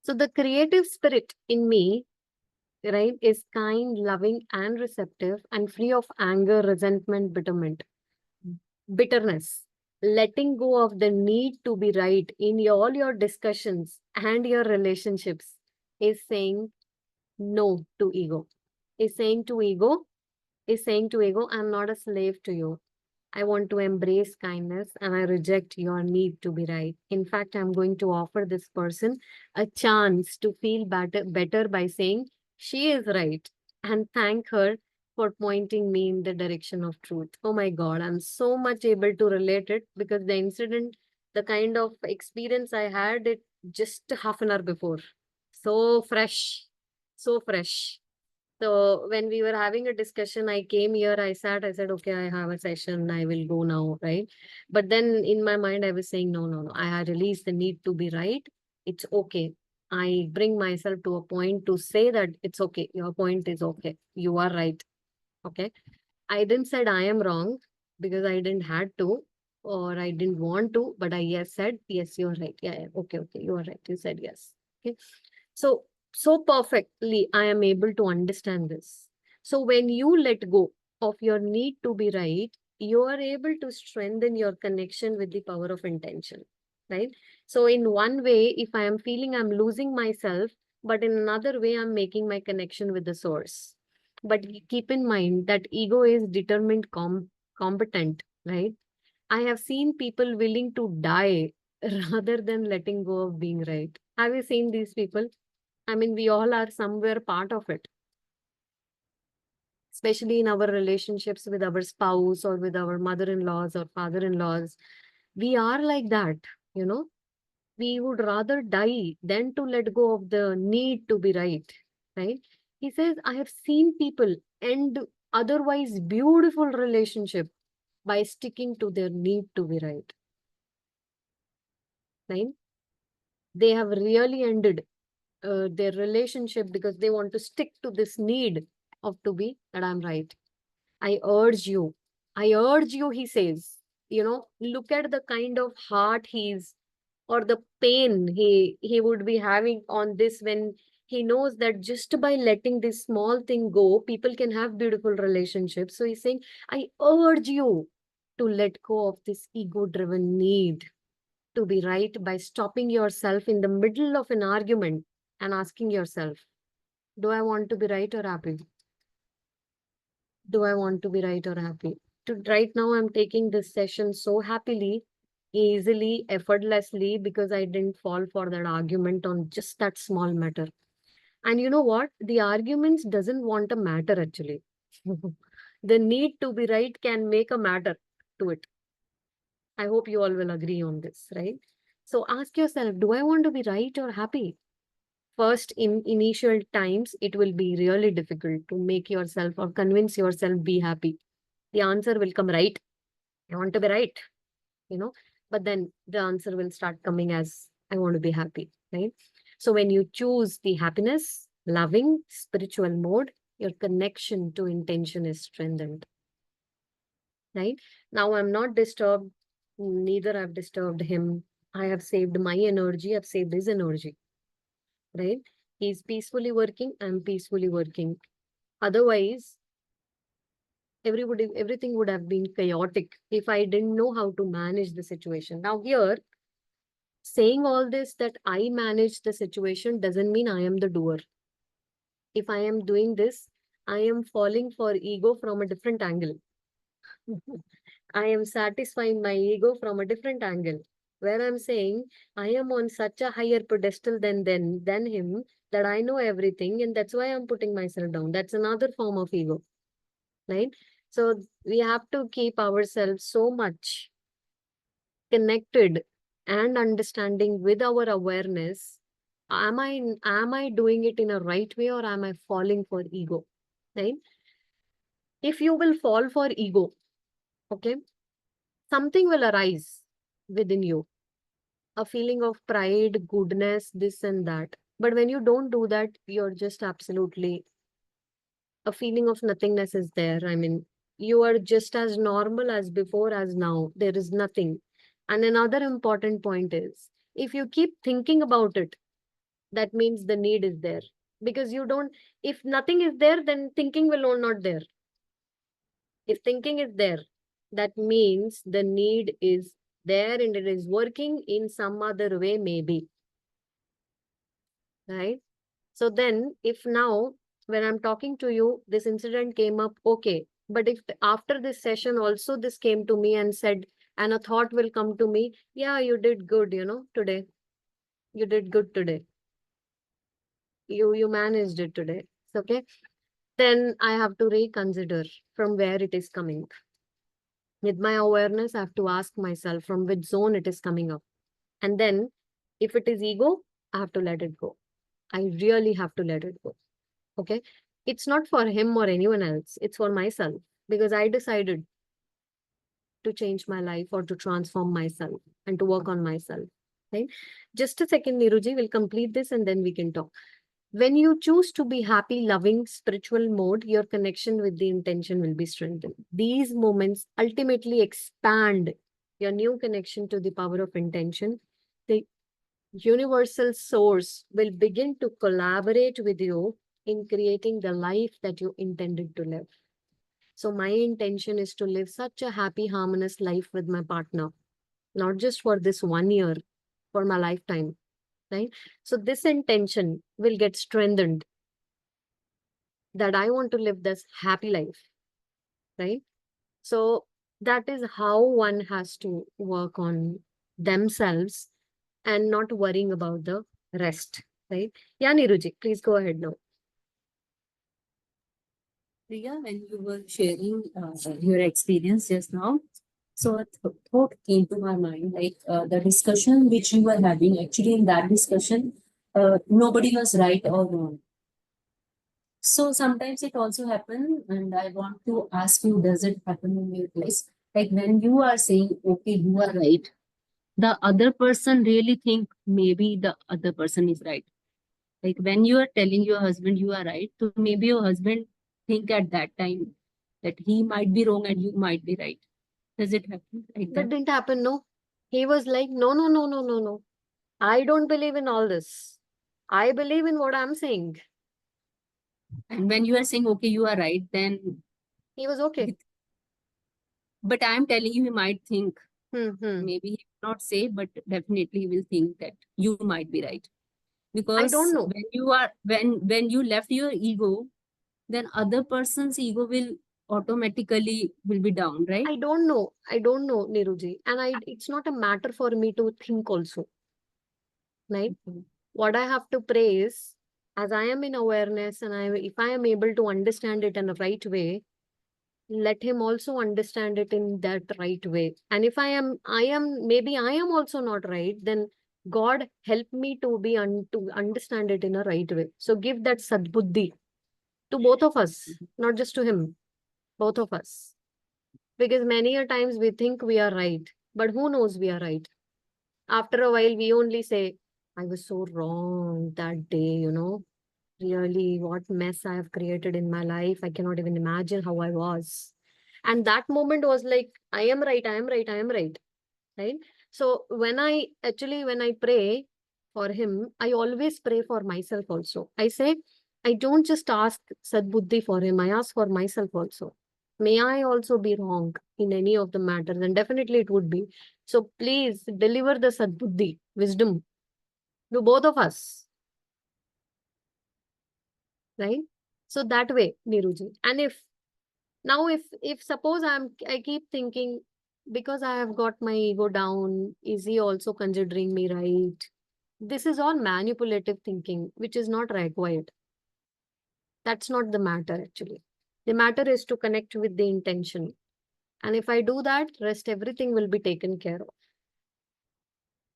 So the creative spirit in me, right, is kind, loving, and receptive, and free of anger, resentment, bitterness. Letting go of the need to be right in all your discussions and your relationships is saying no to ego. Is saying to ego, is saying to ego, I'm not a slave to you. I want to embrace kindness and I reject your need to be right. In fact, I'm going to offer this person a chance to feel better by saying she is right and thank her for pointing me in the direction of truth. Oh my God, I'm so much able to relate it because the incident, the kind of experience I had it just half an hour before. So fresh, so fresh. So when we were having a discussion, I came here, I sat, I said, okay, I have a session, I will go now, right? But then in my mind, I was saying, no, no, no, I had released the need to be right. It's okay. I bring myself to a point to say that it's okay. Your point is okay. You are right. Okay. I didn't said I am wrong because I didn't had to or I didn't want to, but I yes said, yes, you're right. Yeah, yeah. Okay, okay. You are right. You said yes. Okay. So, so perfectly, I am able to understand this. So, when you let go of your need to be right, you are able to strengthen your connection with the power of intention, right? So, in one way, if I am feeling I'm losing myself, but in another way, I'm making my connection with the source. But keep in mind that ego is determined competent, right? I have seen people willing to die rather than letting go of being right. Have you seen these people? I mean, we all are somewhere part of it, especially in our relationships with our spouse or with our mother in laws or father in laws. We are like that, you know. We would rather die than to let go of the need to be right, right? He says, I have seen people end otherwise beautiful relationship by sticking to their need to be right, right? They have really ended their relationship because they want to stick to this need of to be that I'm right. I urge you. I urge you, he says. Look at the kind of heart he's or the pain he would be having on this when he knows that just by letting this small thing go, people can have beautiful relationships. So he's saying, I urge you to let go of this ego-driven need to be right by stopping yourself in the middle of an argument and asking yourself, do I want to be right or happy? Do I want to be right or happy? Right now, I'm taking this session so happily, easily, effortlessly because I didn't fall for that argument on just that small matter. And you know what? The arguments doesn't want a matter actually. The need to be right can make a matter to it. I hope you all will agree on this, right? So ask yourself, do I want to be right or happy? First, in initial times, it will be really difficult to make yourself or convince yourself be happy. The answer will come right. I want to be right, you know, but then the answer will start coming as I want to be happy, right? So when you choose the happiness, loving, spiritual mode, your connection to intention is strengthened, right? Now I'm not disturbed, neither I've disturbed him. I have saved my energy, I've saved his energy, right? He's peacefully working, I'm peacefully working. Otherwise, everything would have been chaotic if I didn't know how to manage the situation. Now, here, saying all this that I manage the situation doesn't mean I am the doer. If I am doing this, I am falling for ego from a different angle. I am satisfying my ego from a different angle, where I'm saying I am on such a higher pedestal than him that I know everything, and that's why I'm putting myself down. That's another form of ego, right? So we have to keep ourselves so much connected and understanding with our awareness. Am I doing it in a right way or am I falling for ego, right? If you will fall for ego, okay, something will arise within you, a feeling of pride, goodness, this and that. But when you don't do that, you're just absolutely, a feeling of nothingness is there. I mean, you are just as normal as before as now. There is nothing. And another important point is, if you keep thinking about it, that means the need is there. Because you don't, if nothing is there, then thinking will not there. If thinking is there, that means the need is there and it is working in some other way, maybe. Right? So then, if now, when I'm talking to you, this incident came up, okay. But if after this session also this came to me and said, and a thought will come to me, yeah, you did good, today. You did good today. You managed it today. Okay. Then I have to reconsider from where it is coming. With my awareness, I have to ask myself from which zone it is coming up. And then if it is ego, I have to let it go. I really have to let it go. Okay. It's not for him or anyone else. It's for myself because I decided to change my life or to transform myself and to work on myself. Right. Just a second, Niruji, we'll complete this and then we can talk. When you choose to be happy, loving, spiritual mode, your connection with the intention will be strengthened. These moments ultimately expand your new connection to the power of intention. The universal source will begin to collaborate with you in creating the life that you intended to live. So my intention is to live such a happy, harmonious life with my partner, not just for this 1 year, for my lifetime, right? So this intention will get strengthened that I want to live this happy life, right? So that is how one has to work on themselves and not worrying about the rest, right? Yeah, Niruji, please go ahead now. Priya, when you were sharing your experience just now, so a thought came to my mind, like the discussion which you were having. Actually, in that discussion, nobody was right or wrong. So sometimes it also happen, and I want to ask you, does it happen in your place? Like when you are saying, okay, you are right, the other person really think maybe the other person is right. Like when you are telling your husband you are right, so maybe your husband think at that time that he might be wrong and you might be right. Does it happen like That that? didn't happen, no. He was like, no, no, no, no, no, no. I don't believe in all this. I believe in what I'm saying. And when you are saying, okay, you are right, then, He was okay. but I'm telling you, he might think, Hmm. maybe he will not say, but definitely he will think that you might be right. I don't Because know. when you are, when you left your ego, then other person's ego will automatically will be down, right? I don't know. I don't know, Niruji. And it's not a matter for me to think also, right? Okay. What I have to pray is, as I am in awareness and if I am able to understand it in the right way, let him also understand it in that right way. And if maybe I am also not right, then God help me to to understand it in a right way. So give that sadbuddhi to both of us, not just to him, both of us. Because many a times we think we are right, but who knows we are right? After a while, we only say, I was so wrong that day. Really, what mess I have created in my life. I cannot even imagine how I was. And that moment was like, I am right, I am right, I am right. Right. So when I pray for him, I always pray for myself also. I say, I don't just ask Sadbuddhi for him, I ask for myself also. May I also be wrong in any of the matters? And definitely it would be. So please deliver the Sadbuddhi, wisdom, to both of us. Right. So that way, Niruji. And if suppose I keep thinking, because I have got my ego down, is he also considering me right? This is all manipulative thinking, which is not required. That's not the matter actually. The matter is to connect with the intention. And if I do that, rest everything will be taken care of.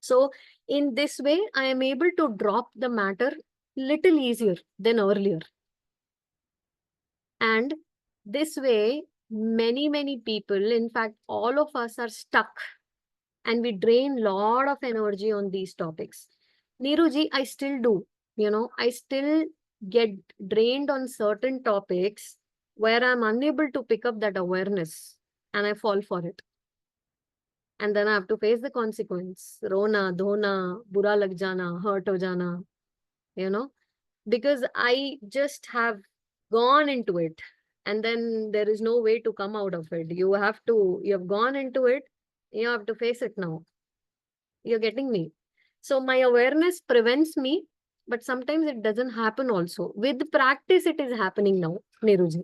So in this way, I am able to drop the matter little easier than earlier. And this way, many people, in fact, all of us are stuck and we drain lot of energy on these topics. Neeruji, I still do. I still get drained on certain topics where I'm unable to pick up that awareness and I fall for it. And then I have to face the consequence. Rona, dhona, bura lag jana, hurt ho jana. you know, because I just have gone into it, and then there is no way to come out of it. You have gone into it, you have to face it now. You're getting me? So my awareness prevents me, but sometimes it doesn't happen also. With practice, it is happening now, Niruji,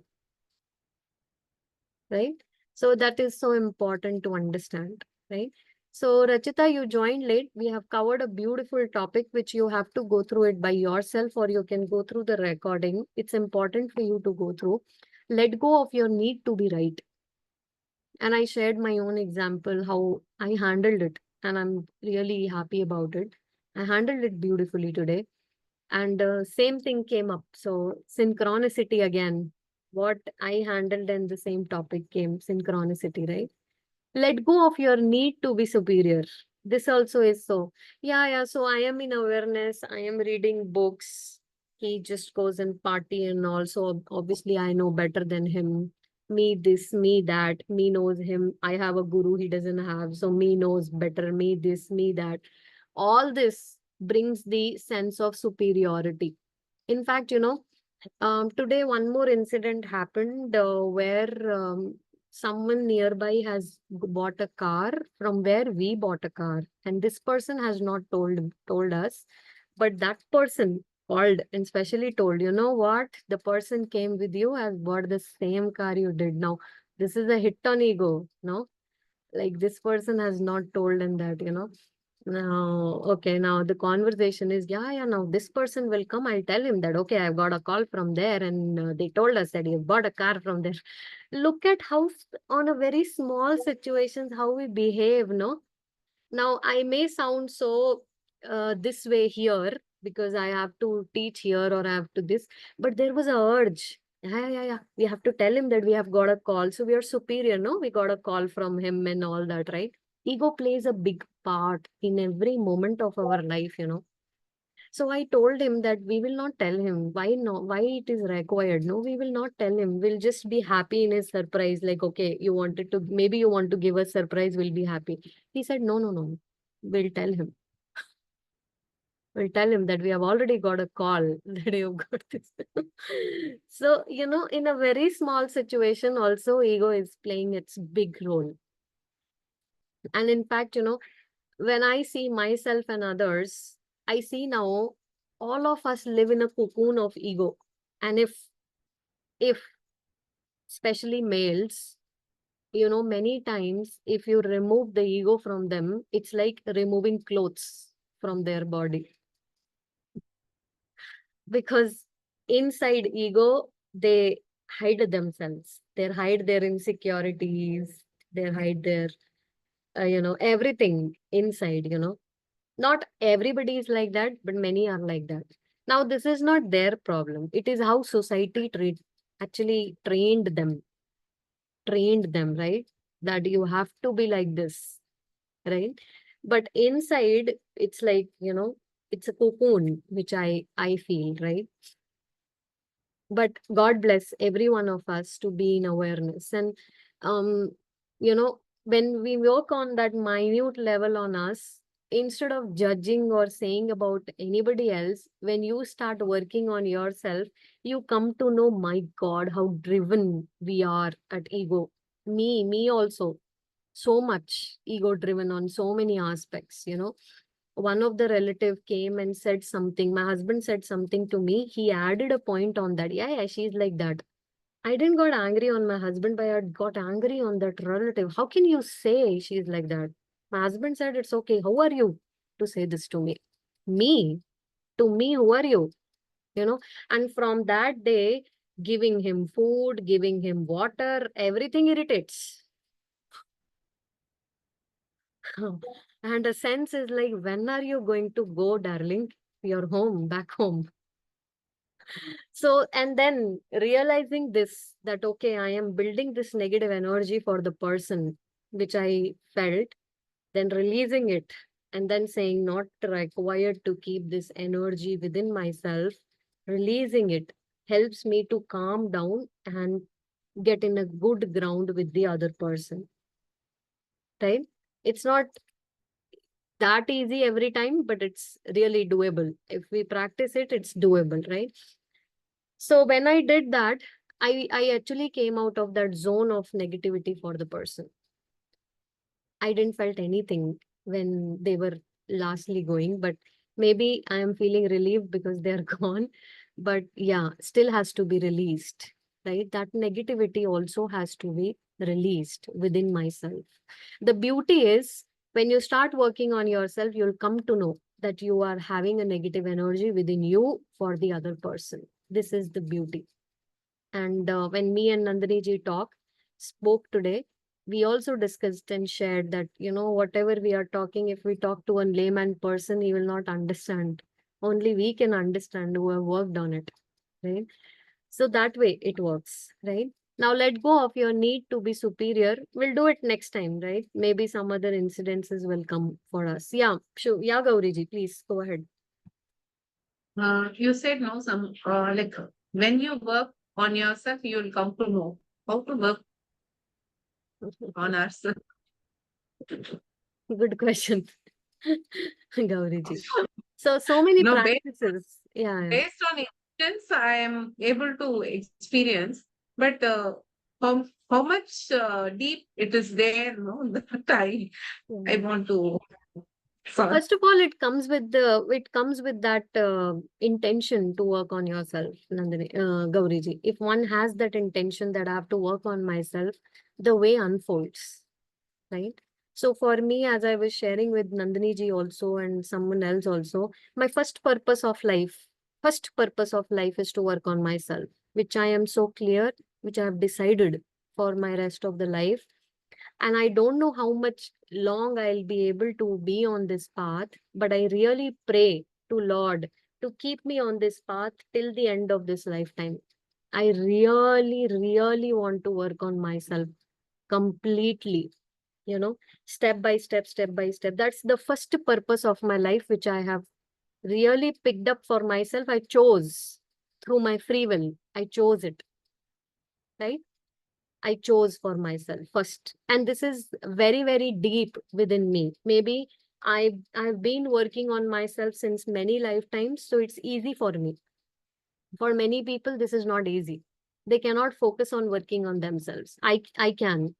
right? So that is so important to understand, right? So Rachita, you joined late. We have covered a beautiful topic which you have to go through it by yourself, or you can go through the recording. It's important for you to go through. Let go of your need to be right. And I shared my own example, how I handled it. And I'm really happy about it. I handled it beautifully today. And same thing came up. So synchronicity again. What I handled and the same topic came synchronicity, right? Let go of your need to be superior. This also is so. Yeah. So I am in awareness. I am reading books. He just goes and party, and also obviously I know better than him. Me this, me that. Me knows him. I have a guru he doesn't have. So me knows better. Me this, me that. All this brings the sense of superiority. In fact, today, one more incident happened where someone nearby has bought a car from where we bought a car, and this person has not told us, but that person called and specially told, you know what, the person came with you has bought the same car you did. Now, this is a hit on ego, no? Like this person has not told in that, now, okay, now the conversation is, yeah, now this person will come. I'll tell him that, okay, I've got a call from there and they told us that you bought a car from there. Look at how, on a very small situations, how we behave, no? Now, I may sound so this way here because I have to teach here or I have to this, but there was a urge. Yeah. We have to tell him that we have got a call. So we are superior, no? We got a call from him and all that, right? Ego plays a big part in every moment of our life, So I told him that we will not tell him why not, why it is required. No, we will not tell him. We'll just be happy in his surprise. Like, okay, maybe you want to give us surprise, we'll be happy. He said, no. We'll tell him. We'll tell him that we have already got a call that you've got this. So, in a very small situation, also ego is playing its big role. And in fact, when I see myself and others, I see now all of us live in a cocoon of ego. And if especially males, many times if you remove the ego from them, it's like removing clothes from their body. Because inside ego, they hide themselves. They hide their insecurities. They hide their, everything inside, Not everybody is like that, but many are like that. Now, this is not their problem. It is how society actually trained them, right? That you have to be like this, right? But inside, it's like, it's a cocoon, which I feel, right? But God bless every one of us to be in awareness. And, um, when we work on that minute level on us, instead of judging or saying about anybody else, when you start working on yourself, you come to know, my God, how driven we are at ego. Me also, so much ego driven on so many aspects, one of the relative came and said something. My husband said something to me. He added a point on that. Yeah, she's like that. I didn't got angry on my husband, but I got angry on that relative. How can you say she's like that? My husband said, it's okay. Who are you to say this to me? Me? To me, who are you? And from that day, giving him food, giving him water, everything irritates. And a sense is like, when are you going to go, darling? You're home, back home. So, and then realizing this, that, okay, I am building this negative energy for the person which I felt, then releasing it, and then saying, not required to keep this energy within myself, releasing it helps me to calm down and get in a good ground with the other person, right? It's not that easy every time, but it's really doable. If we practice it, it's doable, right? So when I did that, I actually came out of that zone of negativity for the person. I didn't felt anything when they were lastly going, but maybe I am feeling relieved because they're gone. But yeah, still has to be released, right? That negativity also has to be released within myself. The beauty is when you start working on yourself, you'll come to know that you are having a negative energy within you for the other person. This is the beauty. And when me and Nandini ji spoke today, we also discussed and shared that, whatever we are talking, if we talk to a layman person, he will not understand. Only we can understand who have worked on it, right? So that way it works, right? Now let go of your need to be superior. We'll do it next time, right? Maybe some other incidences will come for us. Yeah, sure. Yeah, Gauri ji, please go ahead. You said no, some like when you work on yourself, you'll come to know how to work on ourselves. Good question, Gauri ji. So many No, practices. Yeah, yeah. based on experience, I am able to experience, but how much deep it is there, no, that I Mm. want to solve. First of all, it comes with that intention to work on yourself, Nandini, Gauriji. If one has that intention that I have to work on myself, the way unfolds, right? So for me, as I was sharing with Nandini ji also and someone else also, my first purpose of life is to work on myself, which I am so clear, which I have decided for my rest of the life. And I don't know how much long I'll be able to be on this path, but I really pray to Lord to keep me on this path till the end of this lifetime. I really, really want to work on myself completely, you know step by step. That's the first purpose of my life, which I have really picked up for myself. I chose through my free will. I chose it, right? I chose for myself first. And this is very, very deep within me. Maybe I've been working on myself since many lifetimes, so it's easy for me. For many people, this is not easy. They cannot focus on working on themselves. I can.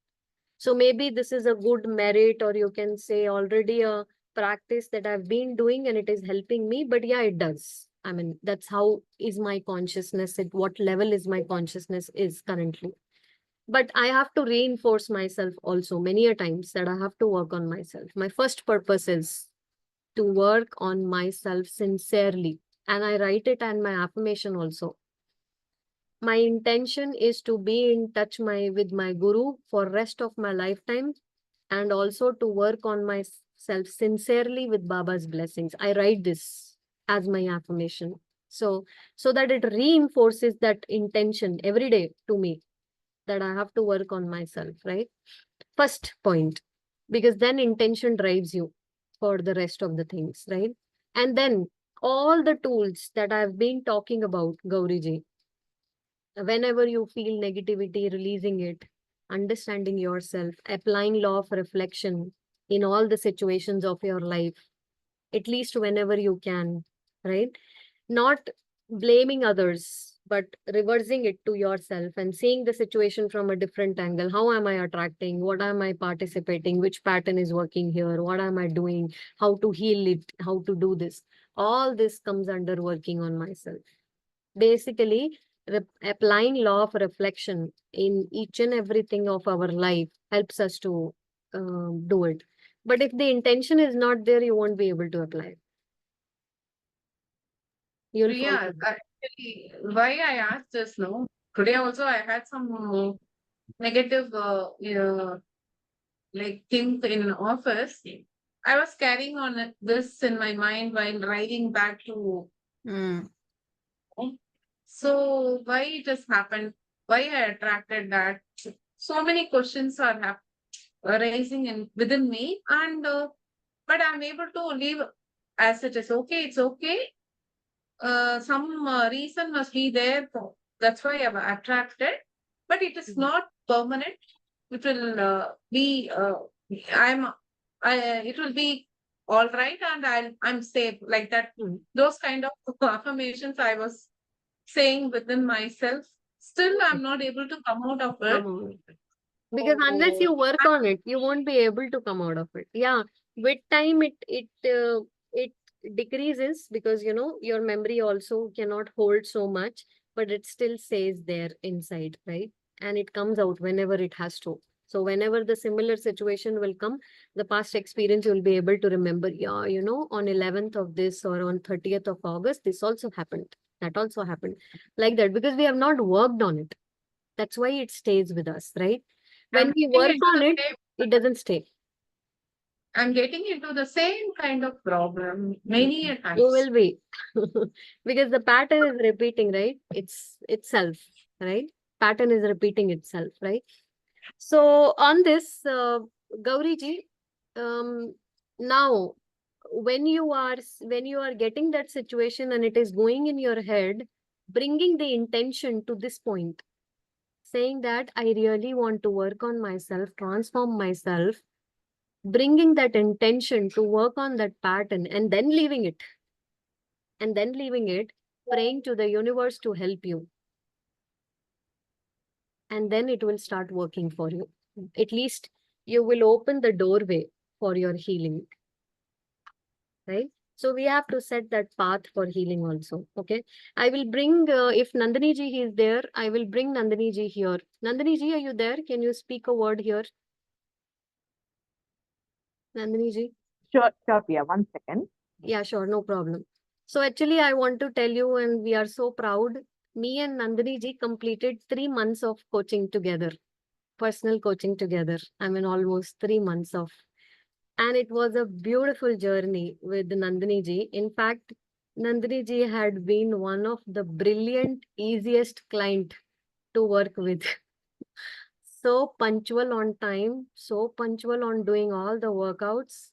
So maybe this is a good merit, or you can say already a practice that I've been doing and it is helping me. But yeah, it does. I mean, that's how is my consciousness, at what level is my consciousness is currently. But I have to reinforce myself also many a times that I have to work on myself. My first purpose is to work on myself sincerely. And I write it and my affirmation also. My intention is to be in touch with my guru for rest of my lifetime, and also to work on myself sincerely with Baba's blessings. I write this as my affirmation. So that it reinforces that intention every day to me, that I have to work on myself, right? First point, because then intention drives you for the rest of the things, right? And then all the tools that I've been talking about, Gauriji, whenever you feel negativity, releasing it, understanding yourself, applying law of reflection in all the situations of your life, at least whenever you can, right? Not blaming others, but reversing it to yourself and seeing the situation from a different angle. How am I attracting? What am I participating? Which pattern is working here? What am I doing? How to heal it? How to do this? All this comes under working on myself. Basically, applying law of reflection in each and everything of our life helps us to do it. But if the intention is not there, you won't be able to apply. You'll fall. Yeah, actually, why I asked this, no? Today also I had some negative, like things in office. I was carrying on this in my mind while riding back to Mm. home. So why it has happened? Why I attracted that? So many questions are arising in within me, and but I'm able to leave as it is. Okay, it's okay. Some reason must be there. That's why I'm attracted, but it is not permanent. It will be. I'm. I. It will be all right and I'm safe, like that. Mm. Those kind of affirmations I was saying within myself. Still, I'm not able to come out of it. Come on. Because unless So, you work on it, you won't be able to come out of it. Yeah, with time it decreases because your memory also cannot hold so much, but it still stays there inside, right? And it comes out whenever it has to. So whenever the similar situation will come, the past experience you will be able to remember. Yeah, on 11th of this or on 30th of August, this also happened. That also happened, like that, because we have not worked on it. That's why it stays with us, right? I'm When we getting work into on the it, same. it doesn't stay. I'm getting into the same kind of problem many a You times. will be. Because the pattern is repeating, right? It's itself, right? Pattern is repeating itself, right? So on this, Gauri ji, now when you are getting that situation and it is going in your head, bringing the intention to this point, saying that I really want to work on myself, transform myself, bringing that intention to work on that pattern and then leaving it, praying to the universe to help you, and then it will start working for you. At least you will open the doorway for your healing, right? So we have to set that path for healing also. Okay, I will bring, if Nandini ji is there, I will bring Nandini ji here. Nandini ji, are you there? Can you speak a word here, Nandini ji? Sure, Priya. One second. Yeah, sure, no problem. So actually, I want to tell you, and we are so proud. Me and Nandini ji completed 3 months of coaching together, personal coaching together. I mean, almost 3 months of, and it was a beautiful journey with Nandini ji. In fact, Nandini ji had been one of the brilliant, easiest client to work with. So punctual on time, so punctual on doing all the workouts.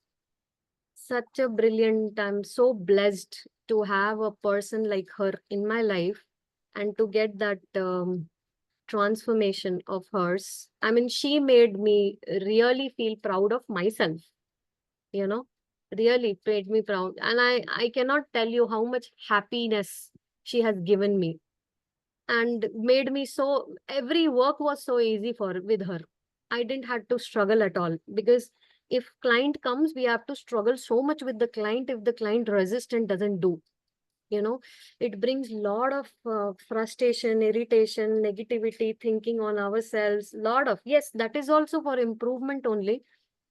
Such a brilliant, I'm so blessed to have a person like her in my life and to get that transformation of hers. I mean, she made me really feel proud of myself, you know, really made me proud. And I cannot tell you how much happiness she has given me and made me so, every work was so easy for with her. I didn't have to struggle at all, because if client comes, we have to struggle so much with the client if the client resists and doesn't do, it brings lot of frustration, irritation, negativity, thinking on ourselves, lot of, yes, that is also for improvement only,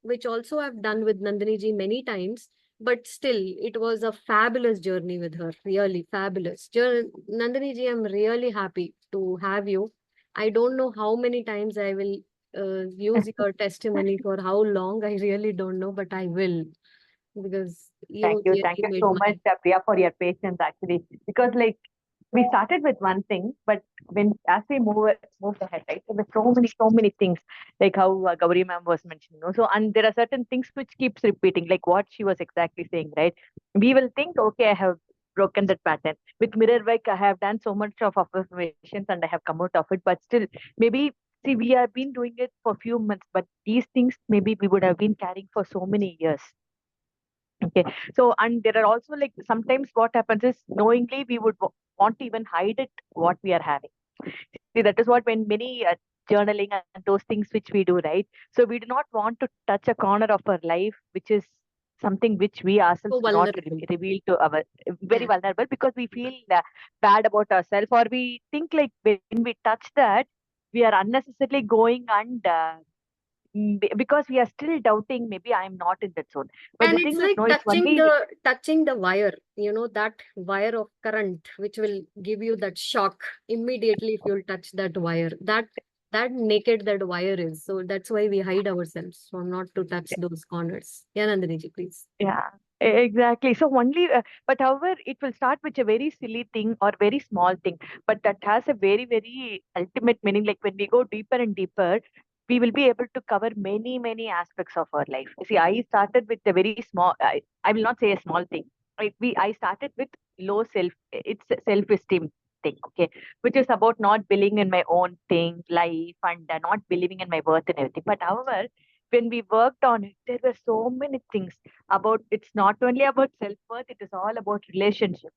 which also I've done with Nandini ji many times. But still, it was a fabulous journey with her, really fabulous. Nandini ji, I'm really happy to have you. I don't know how many times I will use your testimony, for how long, I really don't know, but I will, because Thank you you. really Thank you made so my. much, Priya, for your patience actually. Because like we started with one thing, but when as we moved ahead, right? There were so many things, like how Gauri ma'am was mentioning. So and there are certain things which keeps repeating, like what she was exactly saying, right? We will think, okay, I have broken that pattern. With mirror work, I have done so much of affirmations and I have come out of it, but still, maybe see, we have been doing it for few months, but these things maybe we would have been carrying for so many years. Okay. So, and there are also like sometimes what happens is knowingly we would want to even hide it what we are having. See, that is what when many journaling and those things which we do, right? So, we do not want to touch a corner of our life which is something which we ourselves So do not vulnerable. reveal to our very Yeah. vulnerable because we feel bad about ourselves or we think like when we touch that, we are unnecessarily going and because we are still doubting maybe I'm not in that zone. But And the it's thing is, like no, it's touching only the wire, that wire of current, which will give you that shock immediately if you'll touch that wire. That naked that wire is. So that's why we hide ourselves from not to touch those corners. Yeah, Nandini ji, please. yeah, exactly. So only, but however, it will start with a very silly thing or very small thing, but that has a very ultimate meaning. Like when we go deeper and deeper, we will be able to cover many aspects of our life. See, I started with a very small. I will not say a small thing. I started with low it's self-esteem thing, okay, which is about not believing in my own thing, life, and not believing in my worth and everything. But however, when we worked on it, there were so many things about, it's not only about self-worth, it is all about relationship,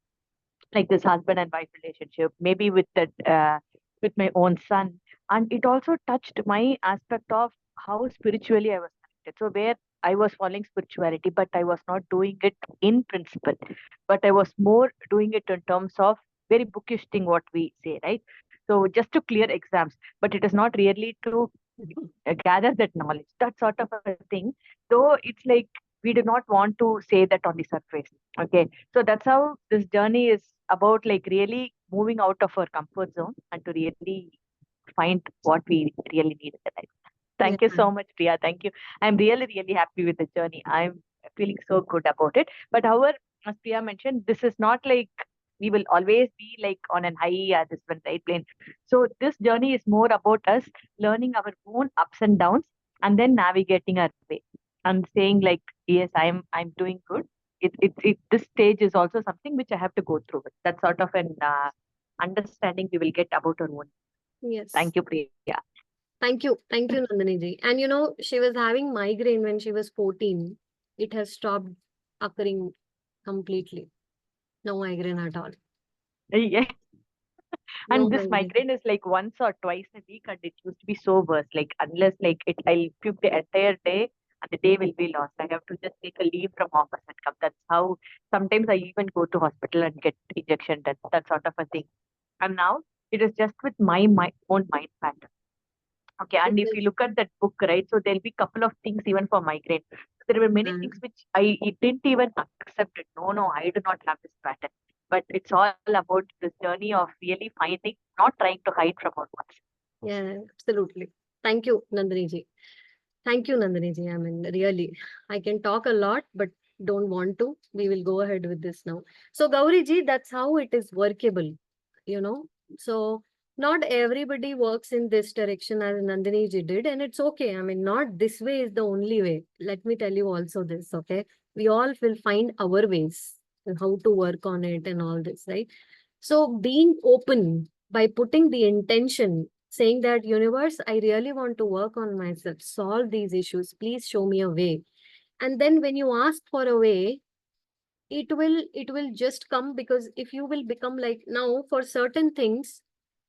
like this husband and wife relationship, maybe with that, with my own son. And it also touched my aspect of how spiritually I was connected. So where I was following spirituality, but I was not doing it in principle, but I was more doing it in terms of very bookish thing, what we say, right? So just to clear exams, but it is not really to gather that knowledge, that sort of a thing. Though it's like we do not want to say that on the surface. Okay, so that's how this journey is about, like really moving out of our comfort zone and to really find what we really need in the life. Yeah. Thank you so much, Priya. Thank you. I'm really, really happy with the journey. I'm feeling so good about it. But however, as Priya mentioned, this is not like we will always be like on an high, this one right plane. So this journey is more about us learning our own ups and downs and then navigating our way and saying like, yes, I'm doing good. This stage is also something which I have to go through with. That sort of an understanding we will get about our own. Yes. Thank you, Priya. Thank you. Thank you, Nandini ji. And you know, she was having migraine when she was 14. It has stopped occurring completely. No migraine at all. Yeah. No And this migraine. migraine is like once or twice a week, and it used to be so worse. Like unless like it, I'll puke the entire day, and the day will be lost. I have to just take a leave from office and come. That's how. Sometimes I even go to hospital and get injection done. That sort of a thing. And now it is just with my own mind pattern. Okay, and if you Because, look at that book, right, so there'll be couple of things even for migraine. There were many things which I didn't even accept it. No, no, I do not have this pattern. But it's all about this journey of really finding, not trying to hide from our ones. yeah, absolutely. Thank you, Nandini ji. Thank you, Nandini ji. I mean, really, I can talk a lot, but don't want to. We will go ahead with this now. So, Gauri ji, that's how it is workable, you know. So, not everybody works in this direction as Nandini ji did, and it's okay. I mean, not this way is the only way. Let me tell you also this, okay? We all will find our ways and how to work on it and all this, right? So, being open by putting the intention, saying that universe, I really want to work on myself, solve these issues, please show me a way. And then when you ask for a way, it will just come, because if you will become like now for certain things,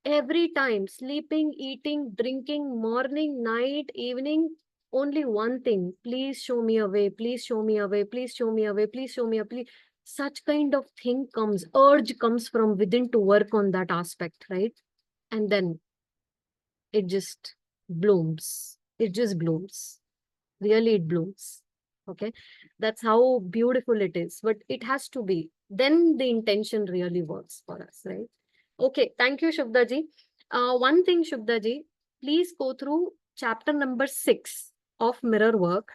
every time sleeping, eating, drinking, morning, night, evening, only one thing, please show me a way, please show me a way, please show me a way, please show me a please. Such kind of thing comes, urge comes from within to work on that aspect, right? And then it just blooms. It just blooms. Really, it blooms. Okay. That's how beautiful it is. But it has to be. Then the intention really works for us, right? Okay. Thank you, Shubda ji. One thing, Shubda ji, please go through chapter number 6 of Mirror Work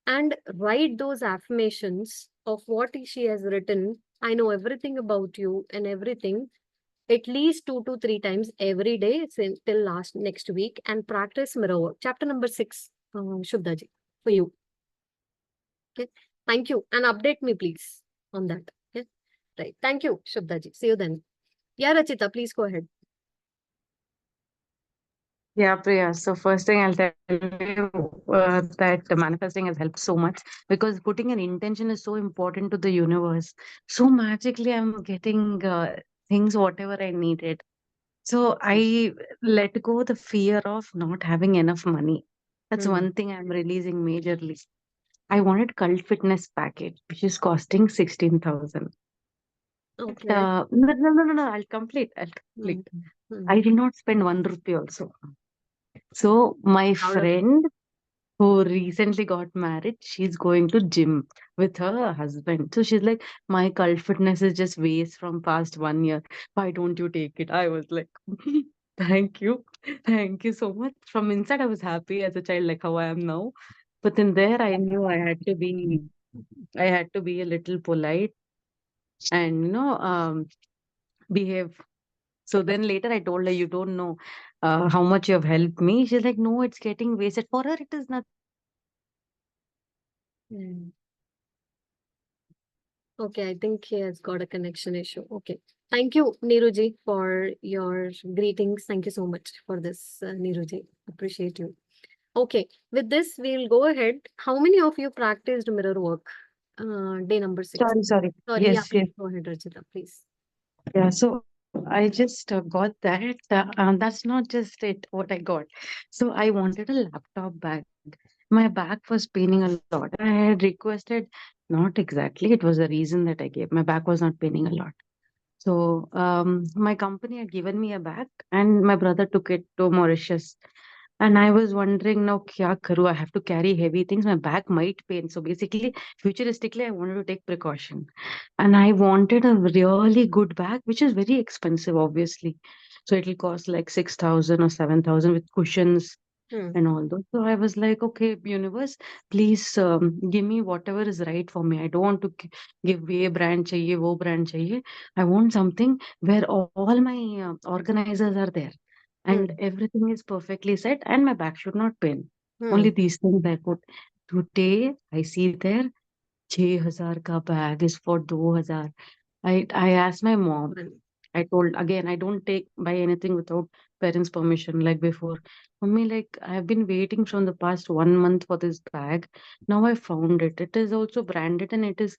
and write those affirmations of what she has written. I know everything about you and everything, at least 2 to 3 times every day till last next week, and practice mirror work. Chapter number 6, Shubda ji, for you. Okay. Thank you. And update me, please, on that. Okay. Right. Thank you, Shubda ji. See you then. Yeah, Rachita, please go ahead. Yeah, Priya. So first thing I'll tell you that the manifesting has helped so much because putting an intention is so important to the universe. So magically, I'm getting things whatever I needed. So I let go the fear of not having enough money. That's Hmm. one thing I'm releasing majorly. I wanted cult fitness package, which is costing 16,000. Okay. No. I'll complete. I'll Hmm. complete. Hmm. I did not spend 1 rupee also. So my Proud of you. friend who recently got married, she's going to gym with her husband. So she's like, my cult fitness is just waste from past 1 year. Why don't you take it? I was like, thank you. Thank you so much. From inside, I was happy as a child, like how I am now. But in there, I knew I had to be a little polite and, behave. So then later I told her, you don't know how much you have helped me. She's like, no, it's getting wasted. For her, it is nothing. Hmm. Okay, I think he has got a connection issue. Okay. Thank you, Neeruji, for your greetings. Thank you so much for this, Neeruji. Appreciate you. Okay, with this, we'll go ahead. How many of you practiced mirror work? Day number 6. Sorry. Sorry, yeah, Yes, yes. please go ahead, Rachita, please. Yeah, so I just got that. That's not just it, what I got. So I wanted a laptop bag. My back was paining a lot. I had requested, not exactly, it was a reason that I gave. My back was not paining a lot. So my company had given me a bag, and my brother took it to Mauritius. And I was wondering now, kya karu? I have to carry heavy things. My back might pain. So basically, futuristically, I wanted to take precaution. And I wanted a really good bag, which is very expensive, obviously. So it'll cost like 6,000 or 7,000 with cushions Hmm. and all those. So I was like, okay, universe, please give me whatever is right for me. I don't want to give ye brand chahiye, wo brand chahiye. I want something where all my organizers are there Hmm. and everything is perfectly set and my back should not pain. Only Hmm. these things I put. Today I see there 6,000 ka bag is for 2,000. I asked my mom. Well, I told again, I don't take buy anything without parents' permission like before. Mommy, like I've been waiting from the past 1 month for this bag. Now I found it. It is also branded and it is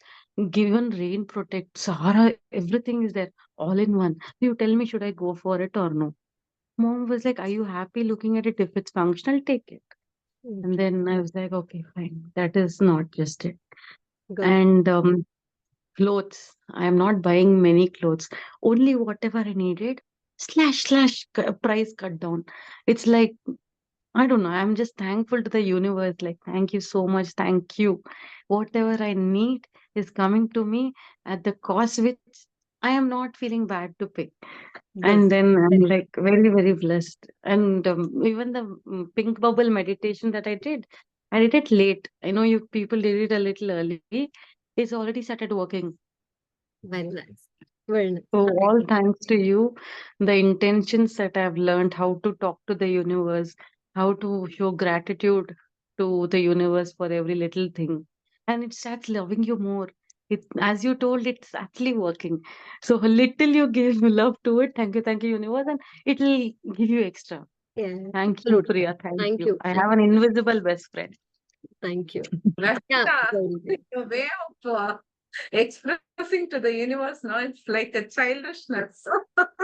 given rain protect. Sahara, everything is there all in one. You tell me, should I go for it or no? Mom was like, are you happy looking at it? If it's functional, take it. And okay, then I was like, okay, fine. That is not just it. good. And clothes. I am not buying many clothes. Only whatever I needed. Price cut down. It's like I don't know. I'm just thankful to the universe. Like, thank you so much. Thank you. Whatever I need is coming to me at the cost which I am not feeling bad to pay. Good. And then I'm Very like very, very blessed. And even the pink bubble meditation that I did it late. I know you people did it a little early. It's already started working. very nice. Very nice. So I all agree. thanks to you, the intentions that I've learned, how to talk to the universe, how to show gratitude to the universe for every little thing. And it starts loving you more. It, as you told, it's actually working. So a little you give love to it. Thank you, universe, and it will give you extra. Yeah, Thank you, absolutely. Priya. Thank Thank you. you. I Thank have an invisible best friend. thank you. Yeah, Rashita, Gauri. your way of expressing to the universe, no, it's like a childishness.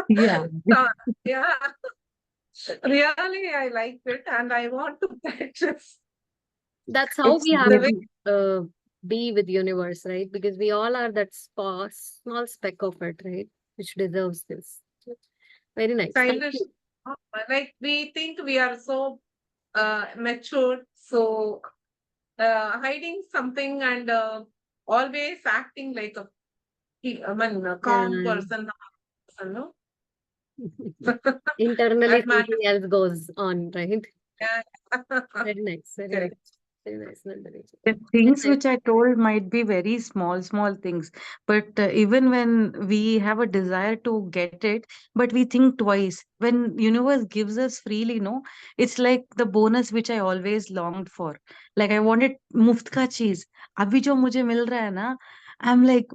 Yeah. So, yeah, really, I like it and I want to practice. That's how It's we have The way to be with universe, right? Because we all are that small speck of it, right? Which deserves this. Very nice. Thank childish, you. like we think we are so matured, so hiding something and always acting like a calm Yeah. no? Internally, That matters. something else goes on, right? Yeah. Very nice. Very nice. Correct. Very nice, Nandini. The Very things nice. which I told might be very small things, but even when we have a desire to get it, but we think twice. When universe gives us freely, no, it's like the bonus which I always longed for. Like I wanted muft ka cheese. Abhi jo mujhe mil raha hai na, I'm like,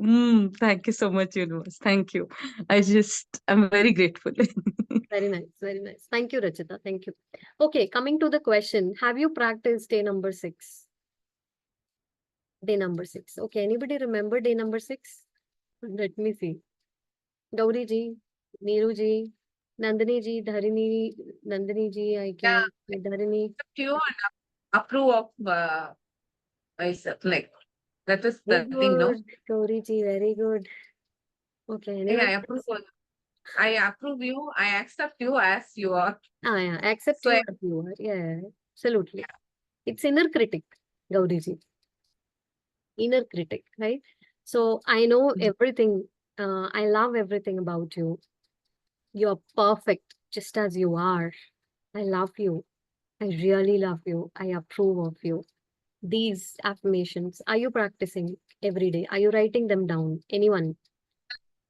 thank you so much, universe. Thank you. I'm very grateful. Very nice. Very nice. Thank you, Rachita. Thank you. Okay, coming to the question. Have you practiced day number 6? Day number 6. Okay, anybody remember day number 6? Let me see. Gauri ji, Neeru ji, Nandini ji, Dharini, Nandini ji, I Yeah, can, Dharini. you and approve of myself. Like that is Very the thing, no? good, Gauri ji, very good. Okay, Yeah, anyone I else? approve. I approve you. I accept you as you are. Ah, yeah, accept So you as you are. Yeah, absolutely. It's inner critic, Gauri ji. Inner critic, right? So I know everything. I love everything about you. You're perfect just as you are. I love you. I really love you. I approve of you. These affirmations, are you practicing every day? Are you writing them down? Anyone?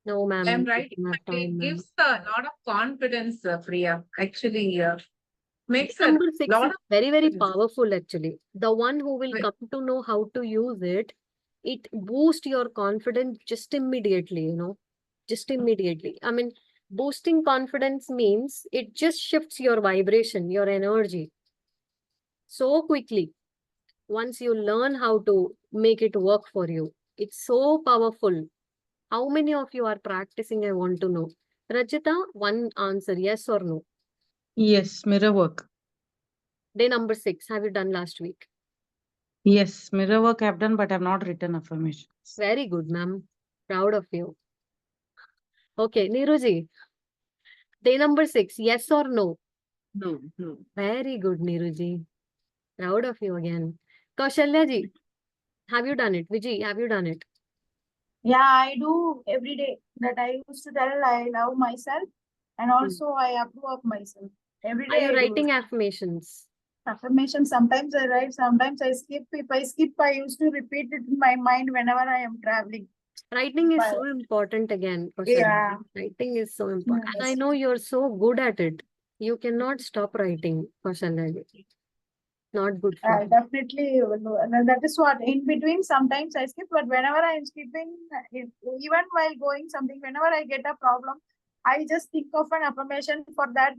No, I'm ma'am. I writing, don't have but it time, ma'am. gives a lot of confidence, Priya. Actually, The makes a number 6 lot is of very, very confidence. powerful, actually. The one who will Wait, come to know how to use it, it boosts your confidence just immediately, just immediately. I mean, boosting confidence means it just shifts your vibration, your energy. so quickly once you learn how to make it work for you. It's so powerful. How many of you are practicing? I want to know. Rachita, one answer, yes or no. Yes, mirror work. Day number 6, have you done last week? Yes, mirror work I've done, but I've not written affirmations. Very good, ma'am. Proud of you. Okay, Neeruji, day number 6, yes or no? No, no. Very good, Neeruji. Proud of you again. Kaushalya ji, have you done it? Vijay, have you done it? Yeah, I do every day that I used to tell I love myself and also I approve of myself. Every Are day you I do writing it. affirmations? Affirmation. Sometimes I write, sometimes I skip. If I skip, I used to repeat it in my mind whenever I am traveling. Writing is But so important again, Kaushalya. yeah, Writing is so important. And I yes. know you're so good at it. You cannot stop writing, Kaushalya ji. Not good for I you. definitely will do. And that is what in between sometimes I skip, but whenever I am skipping, even while going something, whenever I get a problem, I just think of an affirmation for that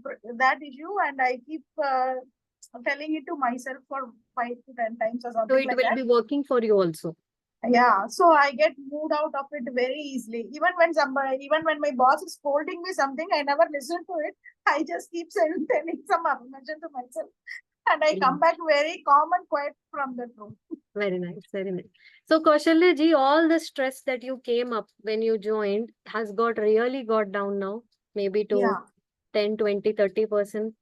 issue, and I keep telling it to myself for 5 to 10 times or So something it like will that. be working for you also. Yeah, so I get moved out of it very easily. Even when my boss is scolding me something, I never listen to it. I just keep saying telling some affirmation to myself, and I come back very calm and quiet from the room. Very nice, very nice. So Kaushalya ji, all the stress that you came up when you joined has really got down now, maybe to Yeah, 10, 20, 30%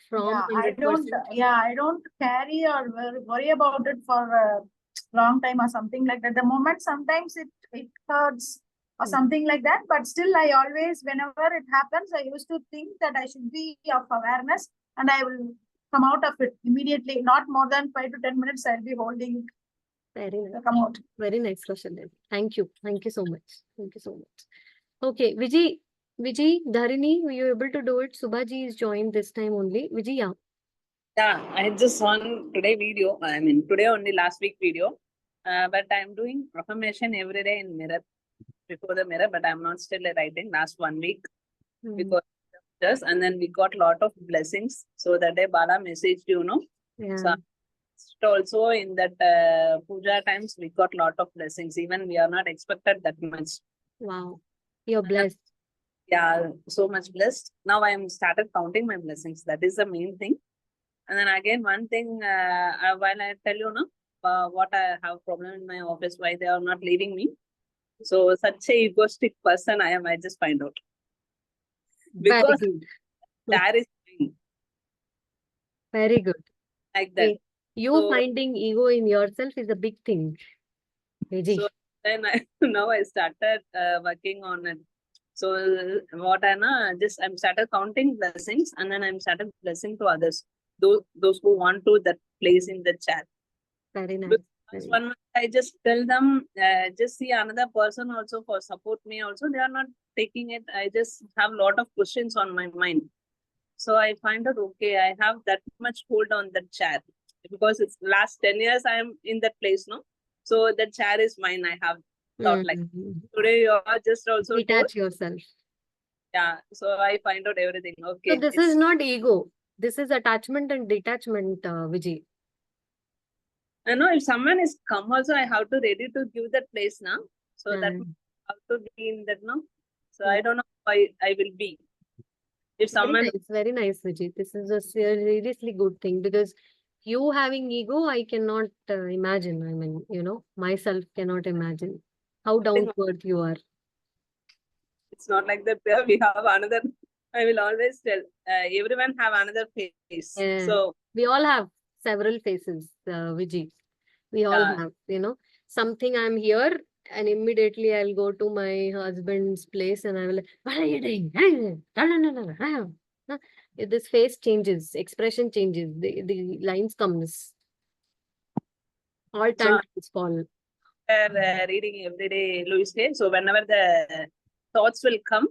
from yeah. 100%. I don't carry or worry about it for a long time or something like that. The moment sometimes it hurts or Hmm. something like that, but still I always, whenever it happens, I used to think that I should be of awareness and I will come out of it immediately. Not more than 5 to 10 minutes, I'll be holding it Very to nice. come out. Very nice, Kaushalya ji. Thank you. Thank you so much. Thank you so much. Okay, Vijay, Dharini, were you able to do it? Subhaji is joined this time only. Vijay, yeah. Yeah, I just saw today video. I mean, today only last week video. But I'm doing affirmation every day in mirror, before the mirror. But I'm not still writing last 1 week Hmm. because just and then we got lot of blessings. So that day Bala messaged Yeah. So also in that puja times we got lot of blessings. Even we are not expected that much. Wow. You're blessed. Yeah, so much blessed. Now I am started counting my blessings. That is the main thing. And then again, one thing, while I tell you, what I have problem in my office, why they are not leaving me. So such a egoistic person I am, I just find out. Very Because good. that is Very good. like that. You So- finding ego in yourself is a big thing. Vijay. So then now I started working on it. So what I'm started counting blessings and then I'm started blessing to others. Those who want to that place in the chat. Very nice. Because Very nice. one month I just tell them, just see another person also for support me also. They are not taking it. I just have lot of questions on my mind. So I find out, okay, I have that much hold on that chair because it's last 10 years I am in that place, no? So the chair is mine. I have thought like Mhm. today you are just also told, Detach yourself. yeah. So I find out everything. So Okay. this is not ego. This is attachment and detachment, Vijay. I know if someone is come also, I have to ready to give that place now. So that Mm. have to be in that, no? So Mm. I don't know why I will be. If someone Very nice, Vijay. This is a seriously good thing because you having ego, I cannot imagine. I mean, myself cannot imagine how down to earth you are. it's not like that. We have another. I will always tell everyone have another face. Yeah. So We all have several faces, Vijay. We all Yeah. have, something I'm here and immediately I'll go to my husband's place and I will, what are you doing? This face changes, expression changes, the lines comes, all So tantrums fall. reading every day Louis Hay. So whenever the thoughts will come,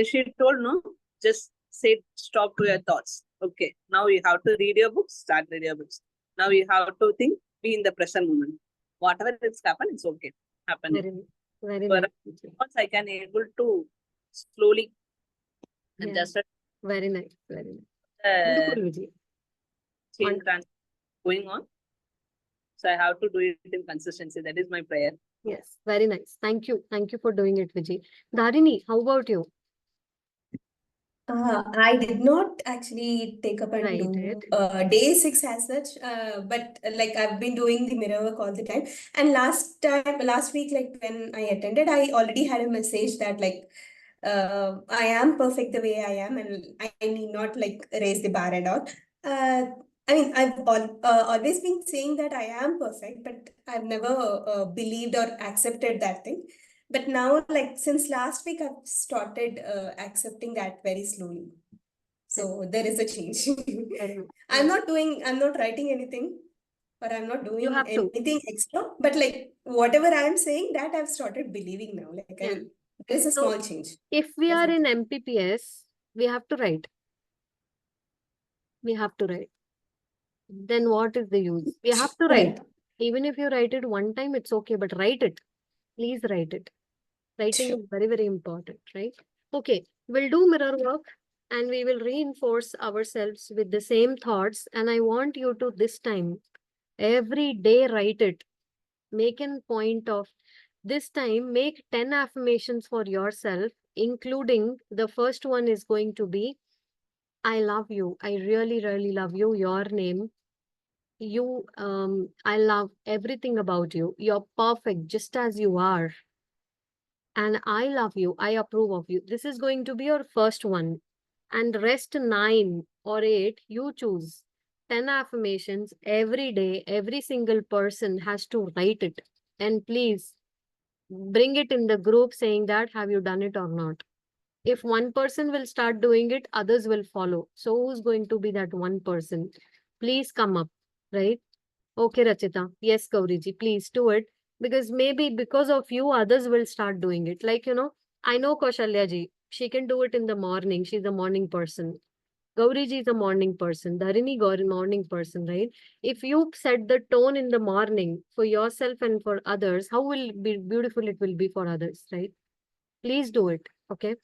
she told no, just say stop to your thoughts. Okay, now you have to read your books. Start read your books. Now you have to think. Be in the present moment. Whatever it's happened, it's okay. Happening. Very But nice. Vijay. once I can able to slowly adjust Very nice. Very nice. uh, Beautiful, Vijay. change and going on. So I have to do it in consistency. That is my prayer. Yes, very nice. Thank you. Thank you for doing it, Vijay. Dharini, how about you? I did not actually take up and Right, do it. day six as such, but like I've been doing the mirror work all the time. And last week, like when I attended, I already had a message that like I am perfect the way I am, and I need not like raise the bar and all. Uh, I mean, always been saying that I am perfect, but I've never believed or accepted that thing. But now, like since last week, I've started accepting that very slowly. So there is a change. Very nice. I'm not writing anything, or I'm not You doing have to. anything extra. But like whatever I'm saying, that I've started believing now. Like I Yeah. mean, there is a So small change. if we That's are it. in MPPS, we have to write. We have to write. Then what is the use? We have to write. Correct. Even if you write it one time, it's okay, but write it. Please write it. Writing Sure. is very, very important, right? Okay, we'll do mirror work and we will reinforce ourselves with the same thoughts. And I want you to this time, every day write it. Make a point of this time, make 10 affirmations for yourself, including the first one is going to be, I love you. I really, really love you. Your name. I love everything about you. You're perfect just as you are. And I love you. I approve of you. This is going to be your first one. And rest 9 or 8, you choose. 10 affirmations every day. Every single person has to write it. And please bring it in the group saying that, have you done it or not? If one person will start doing it, others will follow. So who's going to be that one person? Please come up, right? Okay, Rachita. Yes, Gauriji, please do it. Because maybe because of you, others will start doing it. Like, I know Kaushalya ji. She can do it in the morning. She's a morning person. Gauriji is a morning person. Dharini morning person, right? If you set the tone in the morning for yourself and for others, how will be beautiful it will be for others, right? Please do it. Okay.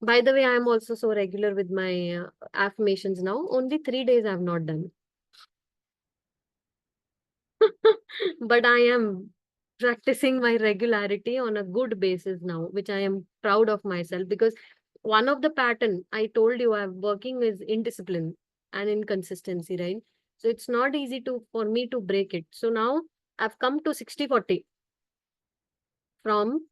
By the way, I am also so regular with my affirmations now. Only 3 days I have not done. But I am practicing my regularity on a good basis now, which I am proud of myself because one of the pattern I told you I'm working is indiscipline and inconsistency, right? So it's not easy for me to break it. So now I've come to 60-40 from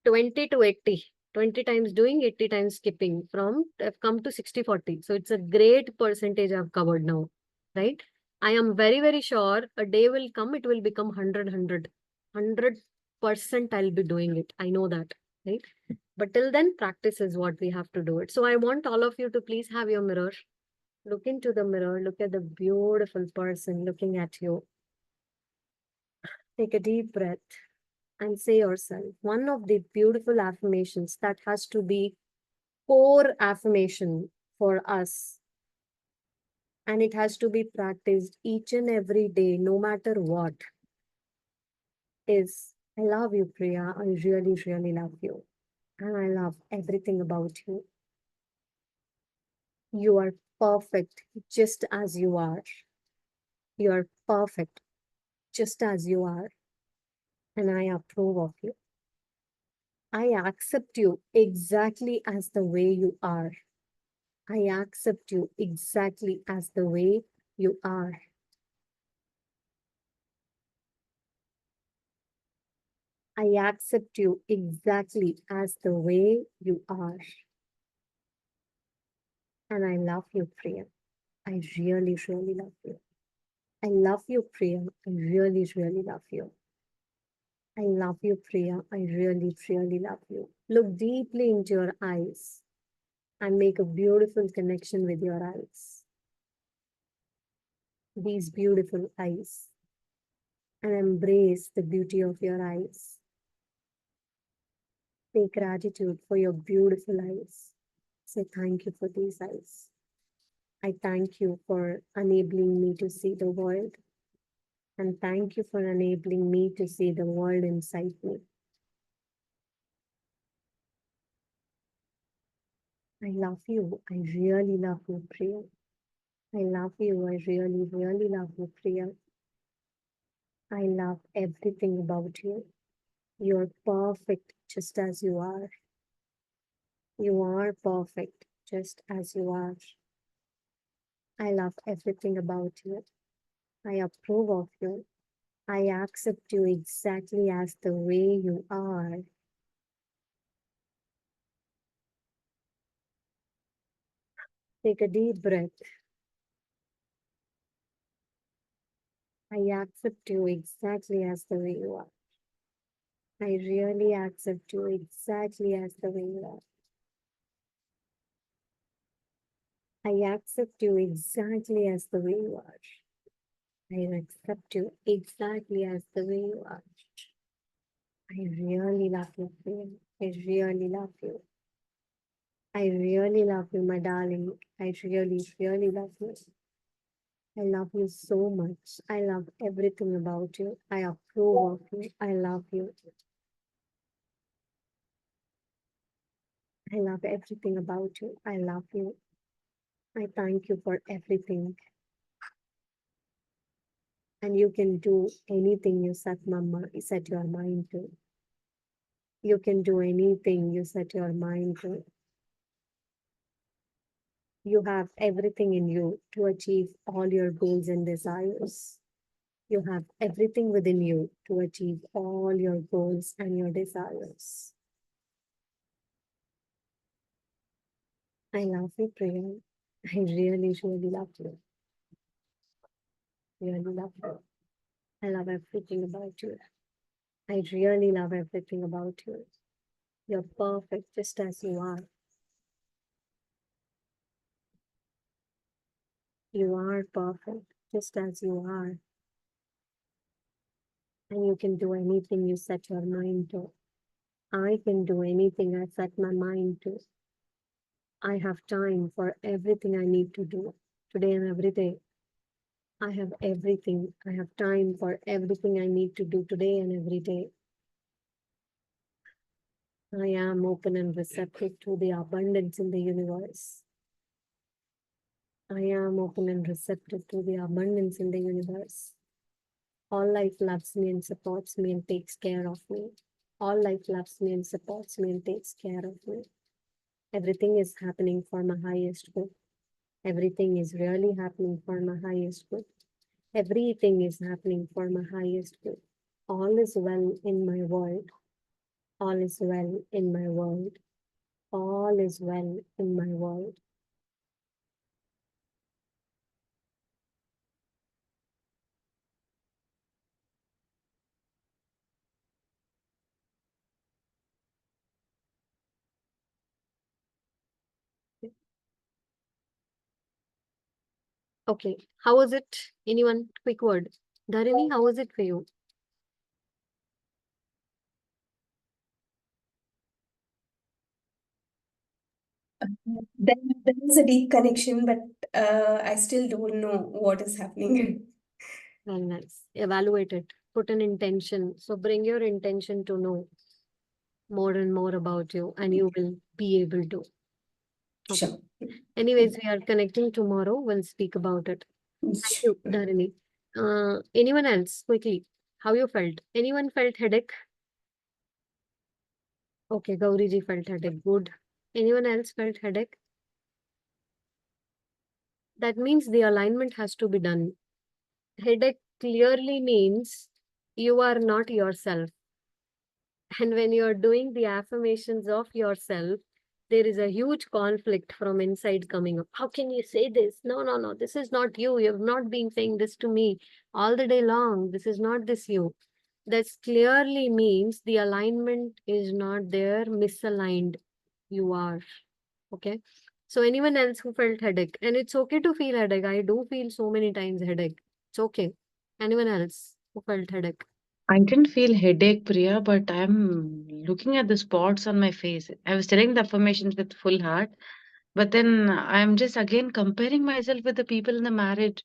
20 to 80. 20 times doing, 80 times skipping. I've come to 60-40. So it's a great percentage I've covered now, right? I am very, very sure a day will come, it will become 100%. I'll be doing it. I know that, right? But till then, practice is what we have to do it. So I want all of you to please have your mirror. Look into the mirror. Look at the beautiful person looking at you. Take a deep breath and say yourself one of the beautiful affirmations that has to be core affirmation for us, and it has to be practiced each and every day no matter what, is I love you, Priya. I really, really love you, and I love everything about you. You are perfect just as you are. You are perfect just as you are, and I approve of you. I accept you exactly as the way you are. I accept you exactly as the way you are. I accept you exactly as the way you are. And I love you, Priya. I really, really love you. I love you, Priya. I really, really love you. I love you, Priya. I really, really love you. Look deeply into your eyes and make a beautiful connection with your eyes. These beautiful eyes. And embrace the beauty of your eyes. Take gratitude for your beautiful eyes. Say thank you for these eyes. I thank you for enabling me to see the world. And thank you for enabling me to see the world inside me. I love you. I really love you, Priya. I love you. I really, really love you, Priya. I love everything about you. You're perfect just as you are. You are perfect just as you are. I love everything about you. I approve of you. I accept you exactly as the way you are. Take a deep breath. I accept you exactly as the way you are. I really accept you exactly as the way you are. I accept you exactly as the way you are. I accept you exactly as the way you are. I really love you, Priya. I really love you. I really love you, my darling. I really, really love you. I love you so much. I love everything about you. I approve of you. I love you. I love everything about you. I love you. I thank you for everything. And you can do anything you set your mind to. You can do anything you set your mind to. You have everything in you to achieve all your goals and desires. You have everything within you to achieve all your goals and your desires. I love you, Priya. I really, really love you. Really love you. I love everything about you. I really love everything about you. You're perfect just as you are. You are perfect just as you are. And you can do anything you set your mind to. I can do anything I set my mind to. I have time for everything I need to do today and every day. I have everything. I have time for everything I need to do today and every day. I am open and receptive to the abundance in the universe. I am open and receptive to the abundance in the universe. All life loves me and supports me and takes care of me. All life loves me and supports me and takes care of me. Everything is happening for my highest good. Everything is really happening for my highest good. Everything is happening for my highest good. All is well in my world. All is well in my world. All is well in my world. Okay, how was it? Anyone? Quick word. Dharini, how was it for you? There is a deep connection, but I still don't know what is happening. Very nice. Evaluate it. Put an intention. So bring your intention to know more and more about you, and you will be able to. Okay. Sure. Anyways, we are connecting tomorrow. We'll speak about it. Thank you, Dharini. Anyone else? Quickly, how you felt? Anyone felt headache? Okay, Gauriji felt headache. Good. Anyone else felt headache? That means the alignment has to be done. Headache clearly means you are not yourself. And when you're doing the affirmations of yourself, there is a huge conflict from inside coming up. How can you say this? No, no, no. This is not you. You have not been saying this to me all the day long. This is not this you. That clearly means the alignment is not there, misaligned. You are. Okay. So anyone else who felt headache, and it's okay to feel headache. I do feel so many times headache. It's okay. Anyone else who felt headache? I didn't feel headache, Priya, but I'm looking at the spots on my face. I was telling the affirmations with full heart, but then I'm just again comparing myself with the people in the marriage.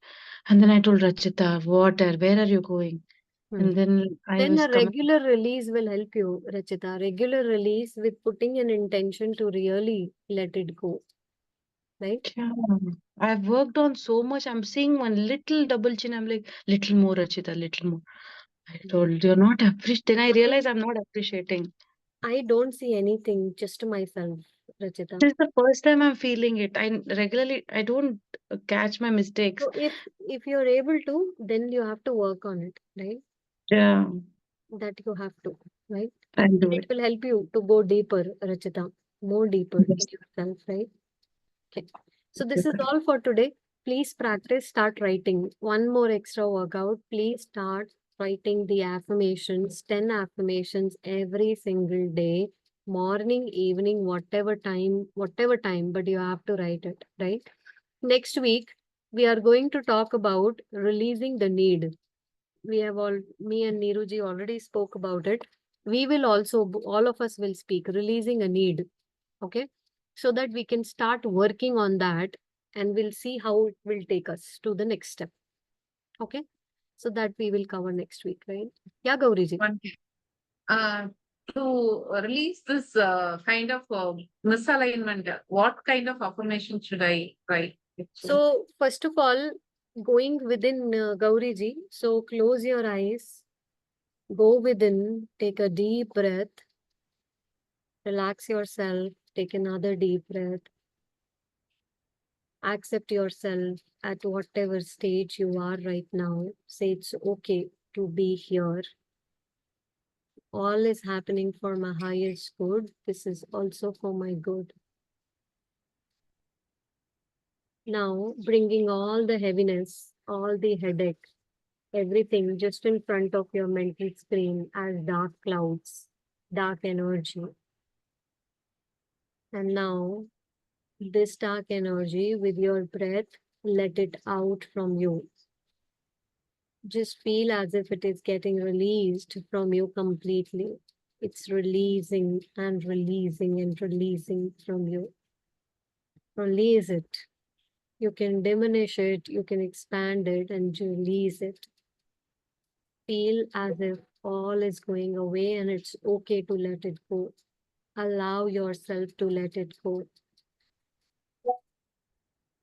And then I told Rachita, water, where are you going? Hmm. And then I Then was a coming. regular release will help you, Rachita. Regular release with putting an intention to really let it go. right? Yeah. I've worked on so much. I'm seeing one little double chin. I'm like, little more, Rachita, little more. I told you're not appreciating. Then I realize I'm not appreciating. I don't see anything, just myself, Rachita. This is the first time I'm feeling it. I don't catch my mistakes. So if you're able to, then you have to work on it, right? Yeah, That you have to, right? I'll And do it it. will help you to go deeper, Rachita, more deeper in Yes. yourself, right? Okay. So Okay, this is fine. all for today. Please practice, start writing. One more extra workout. Please start writing the affirmations, 10 affirmations every single day, morning, evening, whatever time, but you have to write it, right? Next week, we are going to talk about releasing the need. We have me and Neeruji already spoke about it. We will also, all of us will speak, releasing a need. Okay. So that we can start working on that and we'll see how it will take us to the next step. Okay. So that we will cover next week, right? Yeah, Gauriji. One thing. Uh, to release this kind of misalignment, what kind of affirmation should I write? Actually? So, first of all, going within Gauriji, so close your eyes, go within, take a deep breath, relax yourself, take another deep breath, accept yourself at whatever stage you are right now. Say it's okay to be here. All is happening for my highest good. This is also for my good. Now, bringing all the heaviness, all the headache, everything just in front of your mental screen as dark clouds, dark energy. And now, this dark energy with your breath, let it out from you. Just feel as if it is getting released from you completely. It's releasing and releasing and releasing from you. Release it. You can diminish it, you can expand it and release it. Feel as if all is going away and it's okay to let it go. Allow yourself to let it go.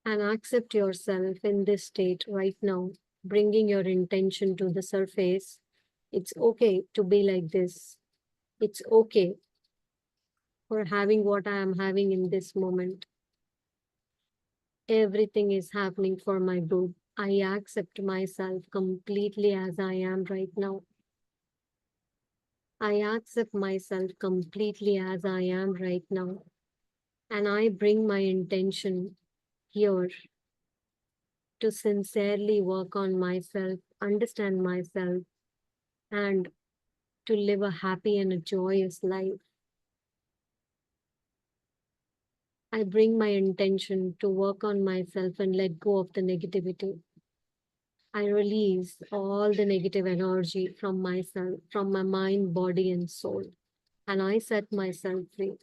And accept yourself in this state right now, bringing your intention to the surface. It's okay to be like this. It's okay for having what I am having in this moment. Everything is happening for my good. I accept myself completely as I am right now. I accept myself completely as I am right now. And I bring my intention here to sincerely work on myself, understand myself, and to live a happy and a joyous life. I bring my intention to work on myself and let go of the negativity. I release all the negative energy from myself, from my mind, body, and soul. And I set myself free.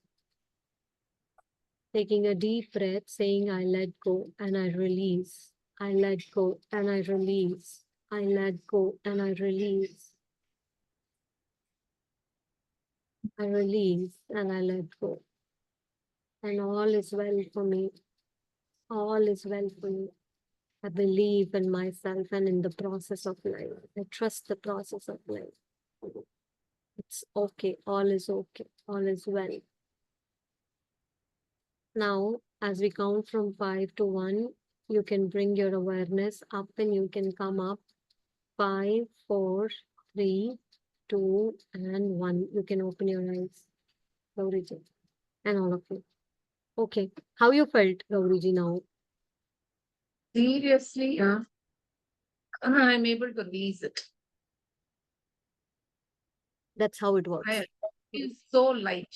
Taking a deep breath, saying, I let go and I release. I let go and I release. I let go and I release. I release and I let go. And all is well for me. All is well for me. I believe in myself and in the process of life. I trust the process of life. It's okay. All is okay. All is well. Now, as we count from 5 to 1, you can bring your awareness up and you can come up. 5, 4, 3, 2, and 1. You can open your eyes, Gauriji, and all of you. Okay. How you felt, Gauriji, now? Seriously, I'm able to release it. That's how it works. I feel so light.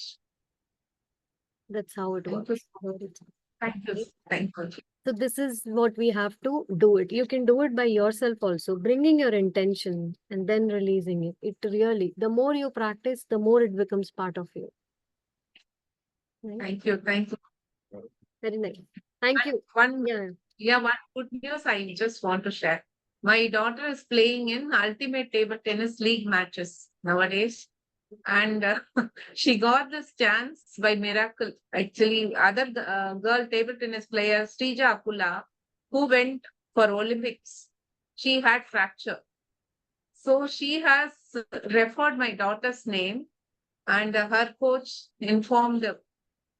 That's how it Thank works. you. Gauriji. Thank you. Thank you. So this is what we have to do it. You can do it by yourself also, bringing your intention and then releasing it. It really, the more you practice, the more it becomes part of you. Right? Thank you. Thank you. Very nice. Thank you. One, Yeah. one good news I just want to share. My daughter is playing in ultimate table tennis league matches nowadays. And she got this chance by miracle. Actually, other girl table tennis player, Srija Akula, who went for Olympics, she had fracture. So she has referred my daughter's name, and her coach informed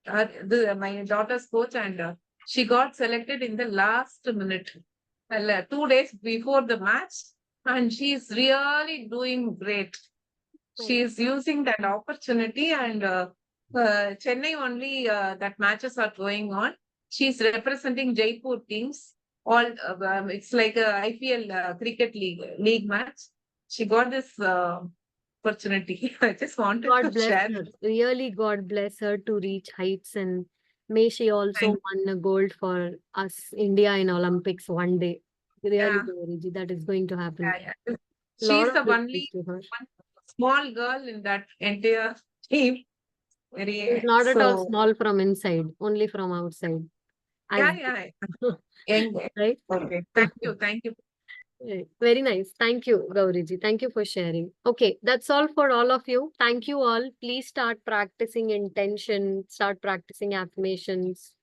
my daughter's coach, and she got selected in the last minute, 2 days before the match, and she's really doing great. She's using that opportunity, and Chennai only that matches are going on. She's representing Jaipur teams. All it's like a IPL cricket league match. She got this opportunity. I just wanted God to bless share. her. Really, God bless her to reach heights, and may she also Thank- win a gold for us, India, in Olympics one day. Really, Yeah, Gauriji, that is going to happen. yeah. Lot She's of the blessings only to her. one small girl in that entire team. She's Very not at all so small from inside, only from outside. yeah, As yeah. Young. right? Okay. Thank you. Right. Very nice. Thank you, Gauriji. Thank you for sharing. Okay, that's all for all of you. Thank you all. Please start practicing intention, start practicing affirmations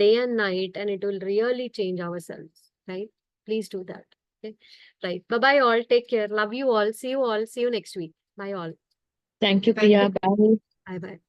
day and night, and it will really change ourselves. Right? Please do that. Okay. Right. Bye-bye all. Take care. Love you all. See you all. See you next week. Bye all. Thank you, Thank you. Priya. Bye. Bye-bye.